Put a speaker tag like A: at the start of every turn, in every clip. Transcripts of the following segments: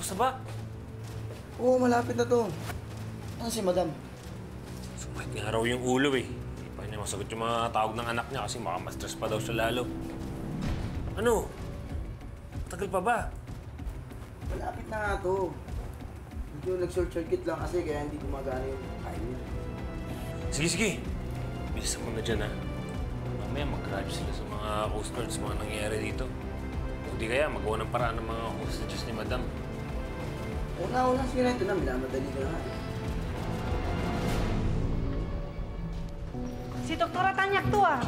A: sa bak.
B: Oo, malapit na to. Ano si madam?
A: Sumahit nga raw yung ulo eh. Hindi pa niya masagot yung mga tawag ng anak niya kasi makamas-stress pa daw siya lalo. Ano? Tagal pa ba?
B: Malapit na nga to. Medyo nag-short circuit lang kasi kaya hindi gumagana yung timer.
A: Sige, sige. Bilisan mo na dyan, ha? Mamaya mag-grudge sila sa mga Coast Guard sa mga nangyayari dito. Hindi kaya magawa ng paraan ng mga hostages ni Madam.
B: Una-una, sige na ito na. Minamadali ko na nga.
C: Si Doktora Tanyak to ah.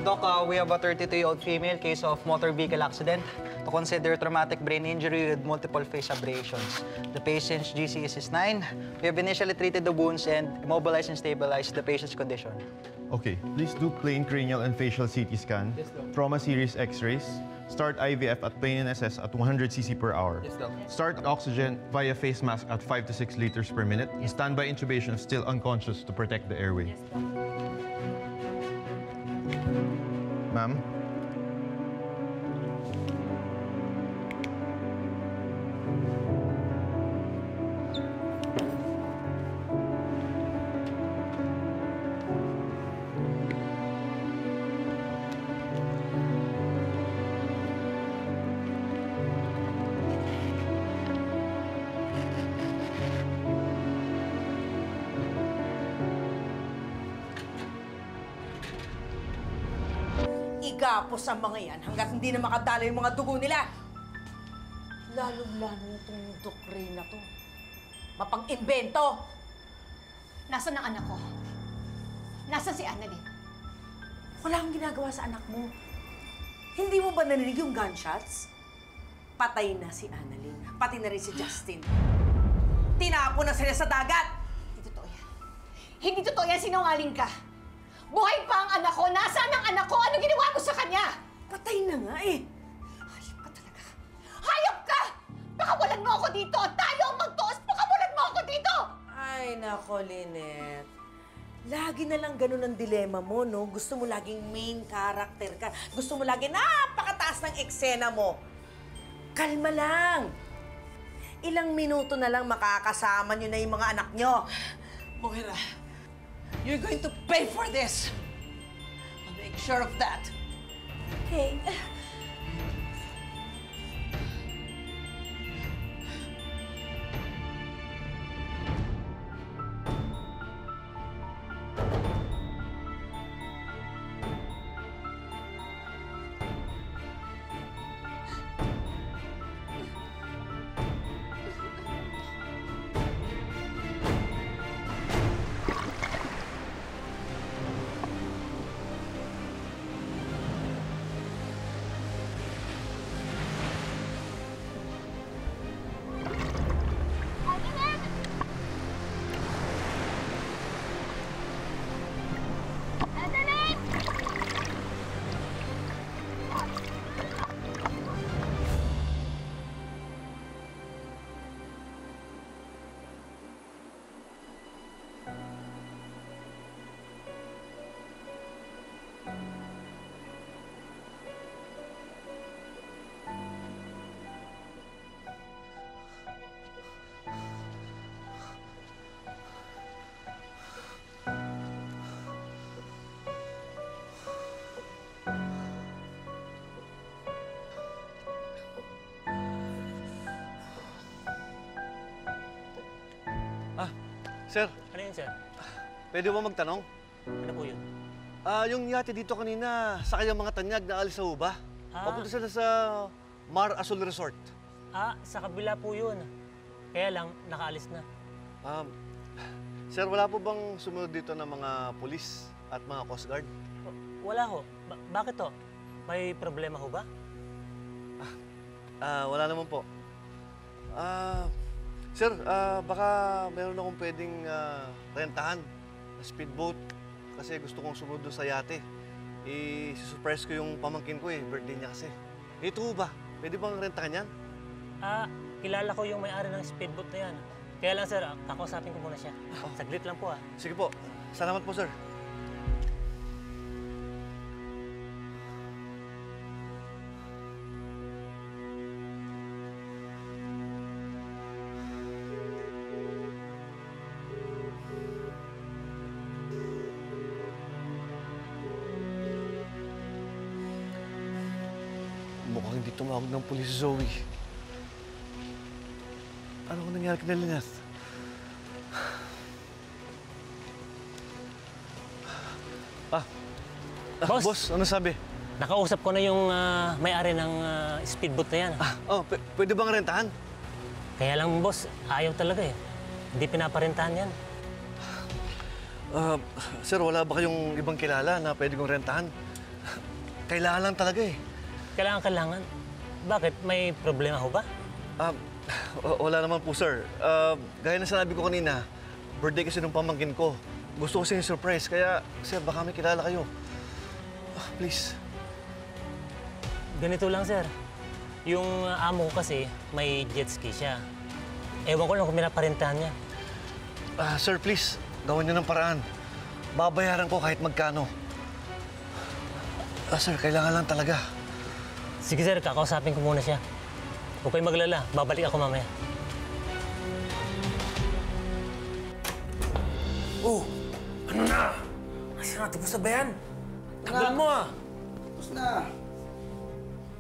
D: Doc, we have a 32-year-old female case of motor vehicle accident to consider traumatic brain injury with multiple face abrasions. The patient's GCS is 9. We have initially treated the wounds and immobilized and stabilized the patient's condition.
E: Okay, please do plain cranial and facial CT scan, trauma series X-rays, start IVF at plain NSS at 100 cc per hour.
D: Yes, Doc.
E: Start oxygen via face mask at 5 to 6 liters per minute. Standby intubation if still unconscious to protect the airway. Ma'am?
F: Igapos ang mga yan hanggat hindi na makadala yung mga dugo nila. Lalong-lalo itong dokre na to. Mapang-imbento!
G: Nasaan ang anak ko? Nasaan si Annalyn?
F: Wala akong ginagawa sa anak mo. Hindi mo ba narinig yung gunshots? Patay na si Annalyn. Pati na rin si Justin. Tinapon na sila sa dagat!
G: Hindi totoo yan. Hindi totoo yan, sinungaling ka. Buhay pa ang anak ko! Nasaan ang anak ko? Ano ginawa mo sa kanya?
F: Patay na nga eh.
G: Hayop ka talaga. Hayop ka! Pakawalan mo ako dito! Tayo ang magtuos! Pakawalan mo ako dito!
F: Ay, nako, Lynette. Lagi na lang ganun ang dilema mo, no? Gusto mo laging main character ka. Gusto mo laging napakataas ng eksena mo. Kalma lang. Ilang minuto na lang makakasama nyo na yung mga anak nyo. Moira, you're going to pay for this. I'll make sure of that. Okay.
D: Sir,
A: Ano yun, sir?
D: pwede ba magtanong?
A: Ano po yun?
D: Yung yate dito kanina, sa kanyang mga tanyag na alis sa uba. Papunta sila sa Mar Azul Resort.
H: Sa kabila po yun. Kaya lang, nakaalis na.
D: Sir, wala po bang sumunod dito ng mga pulis at mga Coast Guard?
H: Wala ho. Bakit to? May problema ho ba?
D: Wala naman po. Sir, baka meron akong pwedeng rentahan na speedboat kasi gusto kong sumunod doon sa yate. I-surprise ko yung pamangkin ko eh, birthday niya kasi. Ito ba? Pwede bang rentahan yan?
H: Kilala ko yung may-ari ng speedboat na yan. Kaya lang sir, kakausapin ko muna siya. Saglit lang po
D: Sige po. Salamat po, sir.
C: tumawag ng pulis si Zoe. Ano kung nangyari kay Lynette?
H: Boss!
C: Boss, ano sabi?
H: Nakausap ko na yung may-ari ng speedboat na yan.
C: Pwede bang rentahan?
H: Kaya lang, boss, ayaw talaga eh. Hindi pinaparentahan yan.
C: Sir, wala ba kayong ibang kilala na pwede kong rentahan? Kailangan lang talaga eh.
H: Kailangan. Bakit? May problema ho ba?
C: Wala naman po, sir. Gaya na sinabi ko kanina, birthday kasi nung pamangkin ko. Gusto ko siyang surprise, kaya, sir, baka may kilala kayo. Please.
H: Ganito lang, sir. Yung amo ko kasi, may jet ski siya. Ewan ko lang kung pinaparentahan niya.
C: Sir, please, gawin niyo ng paraan. Babayaran ko kahit magkano. Sir, kailangan lang talaga.
H: Sige, sir, kakausapin ko muna siya. Huwag kayong maglala. Babalik ako mamaya.
A: Oh, ano na? Kasi na, tapos na ba yan? Tagal mo ah.
B: Tapos na.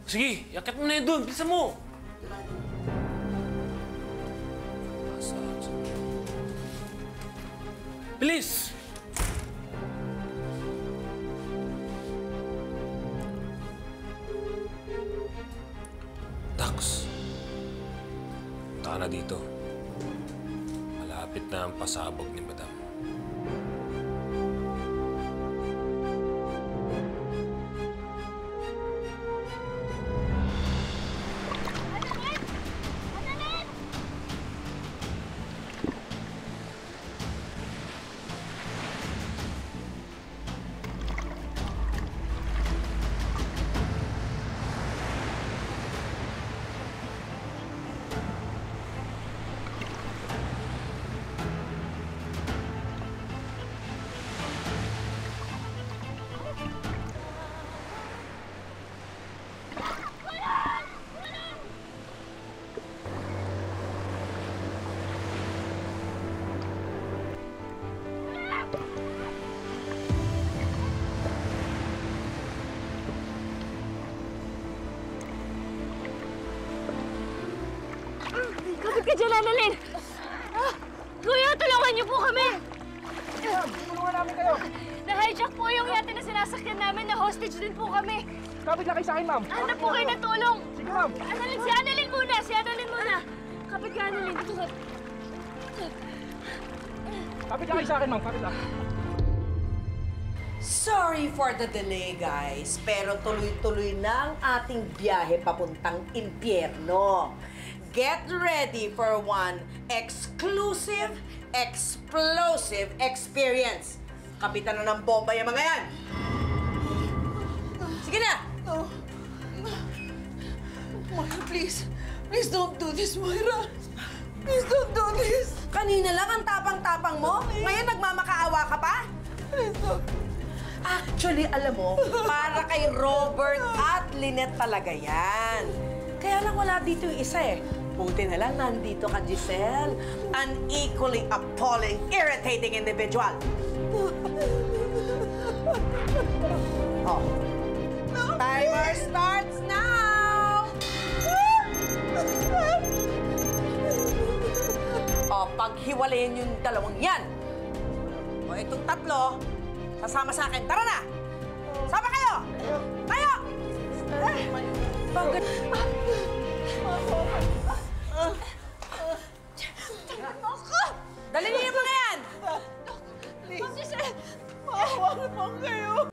A: Sige, yakit mo na yun doon. Bilisan mo. Bilis! Dax, punta ka na dito. Malapit na ang pasabog ni Madam.
G: Kapit ka dyan, Annalyn! Kuya, tulungan niyo po kami!
I: Tulungan namin kayo!
G: Na-hijack po yung yate na sinasakyan namin, na hostage din po kami.
I: Kapit lang kayo sa akin, ma'am.
G: Hanap po kayo ng tulong.
I: Sige, ma'am.
G: Annalyn, si Annalyn muna! Si Annalyn muna! Kapit ka, Annalyn. Dito ka.
I: Kapit lang kayo sa akin, ma'am. Kapit lang.
F: Sorry for the delay, guys. Pero tuloy-tuloy na ang ating biyahe papuntang impyerno. Get ready for one exclusive, explosive experience. Kapitan na ng bomba yung mga yan. Sige na!
J: Moira, please. Please don't do this, Moira. Please don't do this.
F: Kanina lang ang tapang-tapang mo. Ngayon nagmamakaawa ka pa?
J: Please don't.
F: Actually, alam mo, para kay Robert at Lynette talaga yan. Kaya lang wala dito yung isa eh. Buti na lang nandito ka, Giselle. An equally appalling, irritating individual. Oh. Timer starts now! Oh, paghiwalayin yung dalawang yan. O, itong tatlo, sasama sa akin. Tara na! Sama kayo! Kayo! Bakit? Dali niyo yung mga yan!
J: Please. Maawa naman kayo.